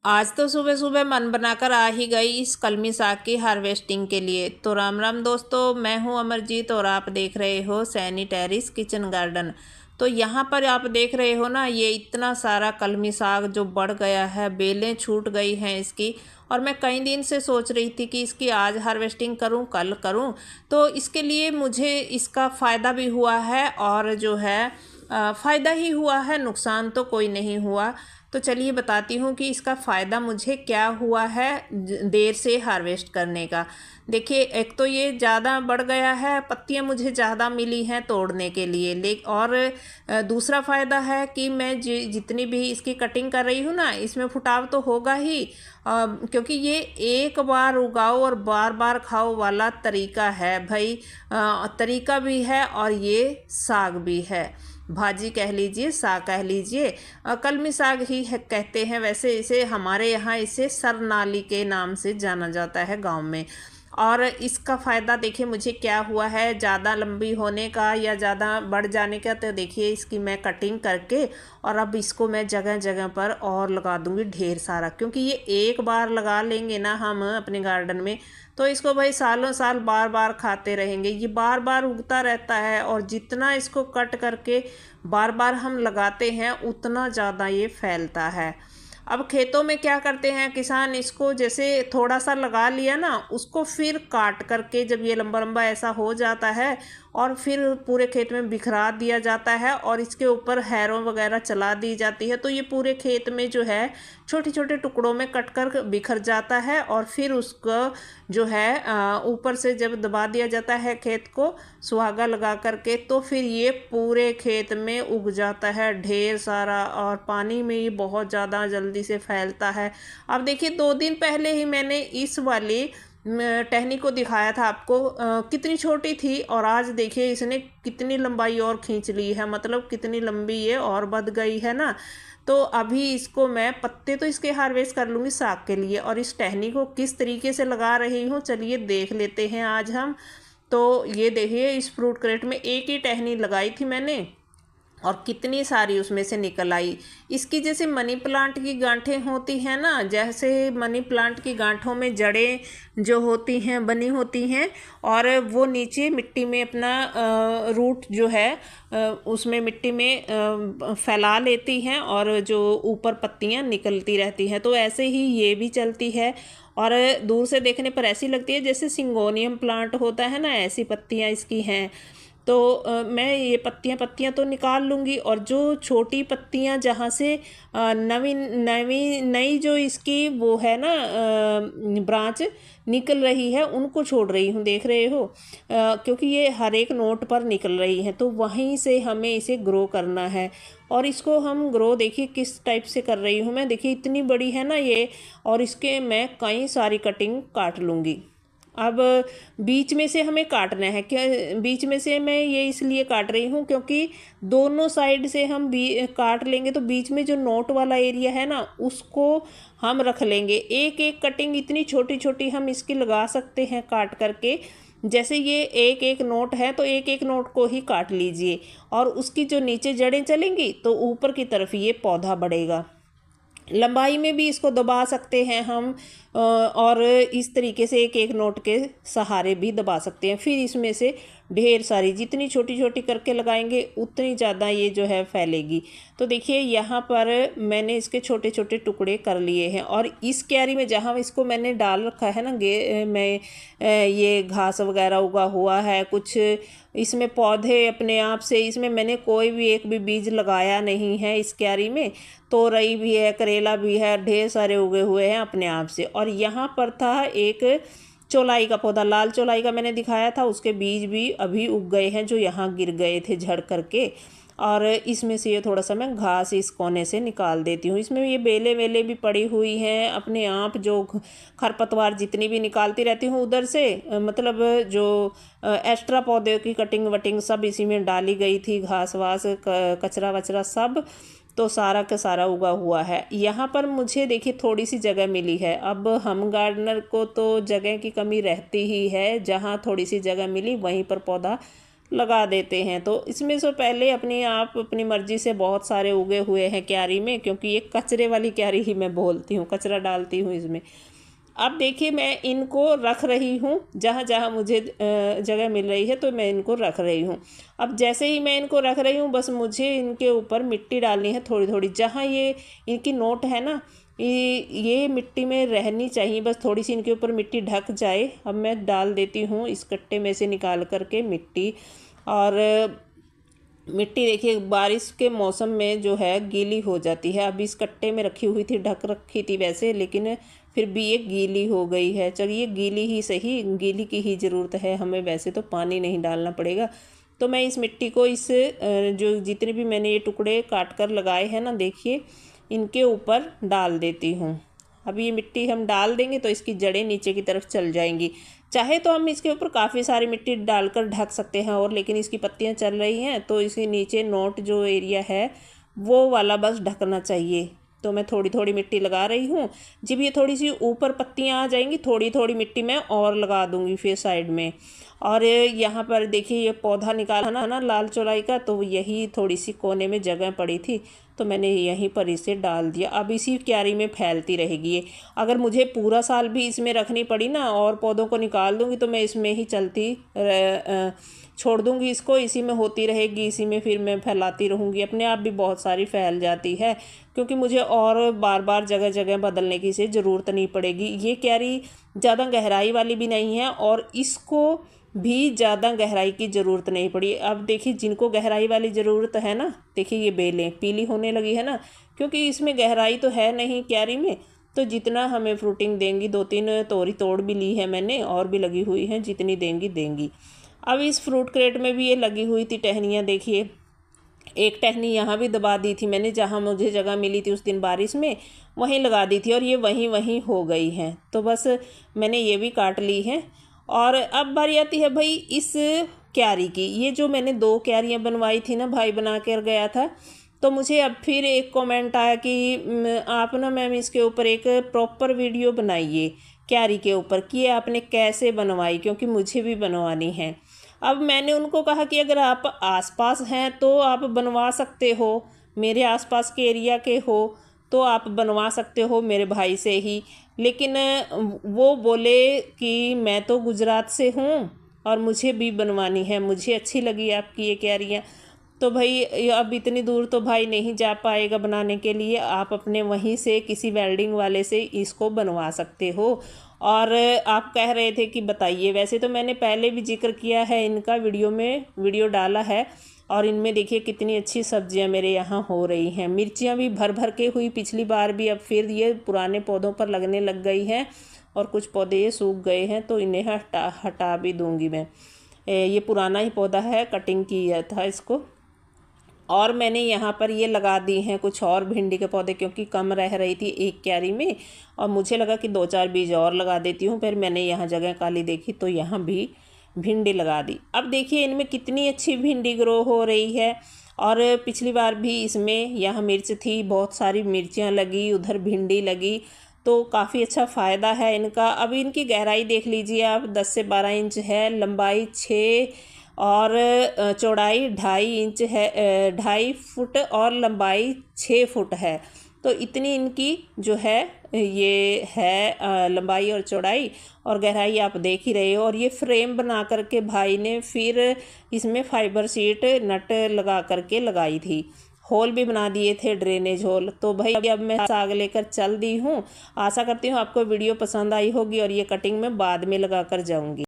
आज तो सुबह सुबह मन बनाकर आ ही गई इस कलमी साग की हार्वेस्टिंग के लिए। तो राम राम दोस्तों, मैं हूं अमरजीत और आप देख रहे हो सैनी टेरिस किचन गार्डन। तो यहाँ पर आप देख रहे हो ना, ये इतना सारा कलमी साग जो बढ़ गया है, बेलें छूट गई हैं इसकी। और मैं कई दिन से सोच रही थी कि इसकी आज हार्वेस्टिंग करूं, कल करूं। तो इसके लिए मुझे इसका फ़ायदा भी हुआ है और जो है फ़ायदा ही हुआ है, नुकसान तो कोई नहीं हुआ। तो चलिए बताती हूँ कि इसका फ़ायदा मुझे क्या हुआ है देर से हार्वेस्ट करने का। देखिए, एक तो ये ज़्यादा बढ़ गया है, पत्तियाँ मुझे ज़्यादा मिली हैं तोड़ने के लिए। और दूसरा फ़ायदा है कि मैं जितनी भी इसकी कटिंग कर रही हूँ ना, इसमें फुटाव तो होगा ही। क्योंकि ये एक बार उगाओ और बार बार खाओ वाला तरीका है भाई। तरीका भी है और ये साग भी है, भाजी कह लीजिए, साग कह लीजिए। कलमी साग ही है कहते हैं वैसे इसे, हमारे यहाँ इसे सरनाली के नाम से जाना जाता है गांव में। और इसका फ़ायदा देखिए मुझे क्या हुआ है, ज़्यादा लंबी होने का या ज़्यादा बढ़ जाने का। तो देखिए इसकी मैं कटिंग करके और अब इसको मैं जगह जगह पर और लगा दूंगी ढेर सारा। क्योंकि ये एक बार लगा लेंगे ना हम अपने गार्डन में, तो इसको भाई सालों साल बार बार खाते रहेंगे। ये बार बार उगता रहता है और जितना इसको कट करके बार बार हम लगाते हैं उतना ज़्यादा ये फैलता है। अब खेतों में क्या करते हैं किसान, इसको जैसे थोड़ा सा लगा लिया ना, उसको फिर काट करके जब ये लंबा लंबा ऐसा हो जाता है और फिर पूरे खेत में बिखरा दिया जाता है और इसके ऊपर हैरों वगैरह चला दी जाती है। तो ये पूरे खेत में जो है छोटे छोटे टुकड़ों में कट कर बिखर जाता है और फिर उसको जो है ऊपर से जब दबा दिया जाता है खेत को सुहागा लगा करके, तो फिर ये पूरे खेत में उग जाता है ढेर सारा और पानी में ये बहुत ज़्यादा जल्दी से फैलता है। अब देखिए 2 दिन पहले ही मैंने इस वाली टहनी को दिखाया था आपको, कितनी छोटी थी और आज देखिए इसने कितनी लंबाई और खींच ली है, मतलब कितनी लंबी ये और बढ़ गई है ना। तो अभी इसको मैं पत्ते तो इसके हार्वेस्ट कर लूँगी साग के लिए, और इस टहनी को किस तरीके से लगा रही हूँ चलिए देख लेते हैं आज हम। तो ये देखिए इस फ्रूट क्रेट में एक ही टहनी लगाई थी मैंने और कितनी सारी उसमें से निकल आई। इसकी जैसे मनी प्लांट की गांठें होती हैं ना, जैसे मनी प्लांट की गांठों में जड़ें जो होती हैं बनी होती हैं और वो नीचे मिट्टी में अपना रूट जो है उसमें मिट्टी में फैला लेती हैं और जो ऊपर पत्तियां निकलती रहती हैं, तो ऐसे ही ये भी चलती है। और दूर से देखने पर ऐसी लगती है जैसे सिंगोनियम प्लांट होता है ना, ऐसी पत्तियां इसकी हैं। तो मैं ये पत्तियां पत्तियां तो निकाल लूँगी और जो छोटी पत्तियां जहाँ से नवी नवी नई जो इसकी वो है ना ब्रांच निकल रही है उनको छोड़ रही हूँ, देख रहे हो। क्योंकि ये हर एक नोट पर निकल रही है तो वहीं से हमें इसे ग्रो करना है। और इसको हम ग्रो देखिए किस टाइप से कर रही हूँ मैं, देखिए इतनी बड़ी है ना ये, और इसके मैं कई सारी कटिंग काट लूँगी। अब बीच में से हमें काटना है, क्या बीच में से मैं ये इसलिए काट रही हूँ क्योंकि दोनों साइड से हम काट लेंगे तो बीच में जो नोट वाला एरिया है ना उसको हम रख लेंगे। एक एक कटिंग इतनी छोटी छोटी हम इसकी लगा सकते हैं काट करके। जैसे ये एक एक नोट है तो एक एक नोट को ही काट लीजिए और उसकी जो नीचे जड़ें चलेंगी तो ऊपर की तरफ ये पौधा बढ़ेगा। लंबाई में भी इसको दबा सकते हैं हम और इस तरीके से एक एक नोट के सहारे भी दबा सकते हैं। फिर इसमें से ढेर सारी जितनी छोटी छोटी करके लगाएंगे उतनी ज़्यादा ये जो है फैलेगी। तो देखिए यहाँ पर मैंने इसके छोटे छोटे टुकड़े कर लिए हैं और इस क्यारी में जहाँ इसको मैंने डाल रखा है ना मैं ये घास वगैरह उगा हुआ है कुछ, इसमें पौधे अपने आप से, इसमें मैंने कोई भी एक भी बीज लगाया नहीं है इस क्यारी में। तोरई भी है, करेला भी है, ढेर सारे उगे हुए हैं अपने आप से। और यहाँ पर था एक चौलाई का पौधा, लाल चौलाई का मैंने दिखाया था, उसके बीज भी अभी उग गए हैं जो यहाँ गिर गए थे झड़ करके। और इसमें से ये थोड़ा सा मैं घास इस कोने से निकाल देती हूँ। इसमें ये बेले वेले भी पड़ी हुई हैं अपने आप, जो खरपतवार जितनी भी निकालती रहती हूँ उधर से, मतलब जो एक्स्ट्रा पौधे की कटिंग वटिंग सब इसी में डाली गई थी, घास वास कचरा वचरा सब, तो सारा का सारा उगा हुआ है। यहाँ पर मुझे देखिए थोड़ी सी जगह मिली है, अब हम गार्डनर को तो जगह की कमी रहती ही है, जहाँ थोड़ी सी जगह मिली वहीं पर पौधा लगा देते हैं। तो इसमें से पहले आप अपनी मर्ज़ी से बहुत सारे उगे हुए हैं क्यारी में, क्योंकि ये कचरे वाली क्यारी ही मैं बोलती हूँ, कचरा डालती हूँ इसमें। अब देखिए मैं इनको रख रही हूँ, जहाँ जहाँ मुझे जगह मिल रही है तो मैं इनको रख रही हूँ। अब जैसे ही मैं इनको रख रही हूँ, बस मुझे इनके ऊपर मिट्टी डालनी है थोड़ी थोड़ी, जहाँ ये इनकी नोट है ना, ये मिट्टी में रहनी चाहिए, बस थोड़ी सी इनके ऊपर मिट्टी ढक जाए। अब मैं डाल देती हूँ इस कट्टे में से निकाल करके मिट्टी। और मिट्टी देखिए बारिश के मौसम में जो है गीली हो जाती है। अब इस कट्टे में रखी हुई थी, ढक रखी थी वैसे, लेकिन फिर भी ये गीली हो गई है। चलिए गीली ही सही, गीली की ही ज़रूरत है हमें, वैसे तो पानी नहीं डालना पड़ेगा। तो मैं इस मिट्टी को जो जितने भी मैंने ये टुकड़े काट कर लगाए हैं ना, देखिए इनके ऊपर डाल देती हूँ। अब ये मिट्टी हम डाल देंगे तो इसकी जड़ें नीचे की तरफ चल जाएंगी। चाहे तो हम इसके ऊपर काफ़ी सारी मिट्टी डालकर ढक सकते हैं, और लेकिन इसकी पत्तियां चल रही हैं तो इसके नीचे नोट जो एरिया है वो वाला बस ढकना चाहिए। तो मैं थोड़ी थोड़ी मिट्टी लगा रही हूँ। जब ये थोड़ी सी ऊपर पत्तियाँ आ जाएंगी, थोड़ी थोड़ी मिट्टी मैं और लगा दूँगी फिर साइड में। और यहाँ पर देखिए ये पौधा निकाला ना लाल चौलाई का, तो यही थोड़ी सी कोने में जगह पड़ी थी तो मैंने यहीं पर इसे डाल दिया। अब इसी क्यारी में फैलती रहेगी ये। अगर मुझे पूरा साल भी इसमें रखनी पड़ी ना और पौधों को निकाल दूँगी तो मैं इसमें ही छोड़ दूँगी इसको, इसी में होती रहेगी, इसी में फिर मैं फैलाती रहूँगी। अपने आप भी बहुत सारी फैल जाती है, क्योंकि मुझे और बार बार जगह जगह बदलने की इसे ज़रूरत नहीं पड़ेगी। ये क्यारी ज़्यादा गहराई वाली भी नहीं है और इसको भी ज़्यादा गहराई की ज़रूरत नहीं पड़ी। अब देखिए जिनको गहराई वाली ज़रूरत है ना, देखिए ये बेलें पीली होने लगी है ना, क्योंकि इसमें गहराई तो है नहीं क्यारी में। तो जितना हमें फ्रूटिंग देंगी, 2-3 तोरी तोड़ भी ली है मैंने, और भी लगी हुई हैं, जितनी देंगी देंगी। अब इस फ्रूट क्रेट में भी ये लगी हुई थी टहनियाँ, देखिए एक टहनी यहाँ भी दबा दी थी मैंने, जहाँ मुझे जगह मिली थी उस दिन बारिश में, वहीं लगा दी थी और ये वहीं हो गई हैं। तो बस मैंने ये भी काट ली है। और अब बारी आती है भाई इस क्यारी की। ये जो मैंने 2 क्यारियाँ बनवाई थी ना, भाई बना कर गया था, तो मुझे अब फिर एक कमेंट आया कि आप ना मैम इसके ऊपर एक प्रॉपर वीडियो बनाइए क्यारी के ऊपर कि आपने कैसे बनवाई, क्योंकि मुझे भी बनवानी है। अब मैंने उनको कहा कि अगर आप आसपास हैं तो आप बनवा सकते हो, मेरे आसपास के एरिया के हो तो आप बनवा सकते हो मेरे भाई से ही। लेकिन वो बोले कि मैं तो गुजरात से हूँ और मुझे भी बनवानी है, मुझे अच्छी लगी आपकी ये क्यारियाँ। तो भाई अब इतनी दूर तो भाई नहीं जा पाएगा बनाने के लिए, आप अपने वहीं से किसी वेल्डिंग वाले से इसको बनवा सकते हो। और आप कह रहे थे कि बताइए, वैसे तो मैंने पहले भी जिक्र किया है इनका, वीडियो डाला है। और इनमें देखिए कितनी अच्छी सब्जियां मेरे यहाँ हो रही हैं। मिर्चियाँ भी भर भर के हुई पिछली बार भी, अब फिर ये पुराने पौधों पर लगने लग गई हैं और कुछ पौधे ये सूख गए हैं तो इन्हें हटा भी दूँगी मैं। ये पुराना ही पौधा है, कटिंग किया था इसको। और मैंने यहाँ पर ये लगा दी हैं कुछ और भिंडी के पौधे, क्योंकि कम रह रही थी एक क्यारी में और मुझे लगा कि 2-4 बीज और लगा देती हूँ। फिर मैंने यहाँ जगह खाली देखी तो यहाँ भी भिंडी लगा दी। अब देखिए इनमें कितनी अच्छी भिंडी ग्रो हो रही है। और पिछली बार भी इसमें यहाँ मिर्च थी, बहुत सारी मिर्चियाँ लगी, उधर भिंडी लगी, तो काफ़ी अच्छा फ़ायदा है इनका। अब इनकी गहराई देख लीजिए आप, 10 से 12 इंच है, लंबाई 6 और चौड़ाई 2.5 इंच है, 2.5 फुट और लंबाई 6 फुट है। तो इतनी इनकी जो है ये है लंबाई और चौड़ाई, और गहराई आप देख ही रहे हो। और ये फ्रेम बना करके भाई ने फिर इसमें फाइबर सीट नट लगा करके लगाई थी, होल भी बना दिए थे, ड्रेनेज होल। तो भाई अब मैं साग लेकर चल दी हूँ। आशा करती हूँ आपको वीडियो पसंद आई होगी और ये कटिंग मैं बाद में लगा कर जाऊँगी।